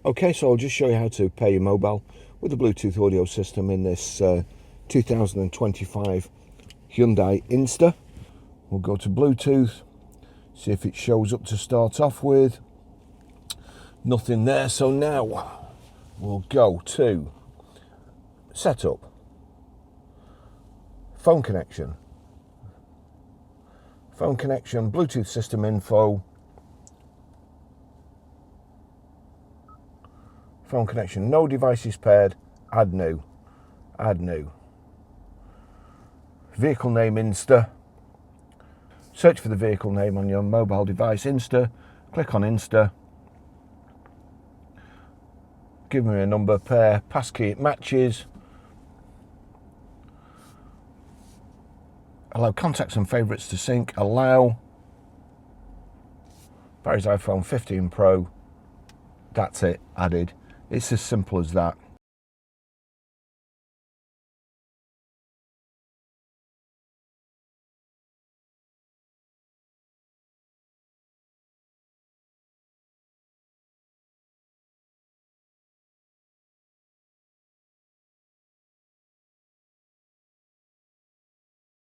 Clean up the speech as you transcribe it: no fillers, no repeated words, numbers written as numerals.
Okay, so I'll just show you how to pair your mobile with a Bluetooth audio system in this 2025 Hyundai Inster. We'll go to Bluetooth, see if it shows up to start off with. Nothing there, so now we'll go to Setup, Phone connection, Bluetooth system info, phone connection, no devices paired, add new, vehicle name Inster, search for the vehicle name on your mobile device, Inster, click on Inster, give me a number, pair, passkey it matches, allow contacts and favourites to sync, allow, Barry's iPhone 15 Pro, that's it, added. It's as simple as that.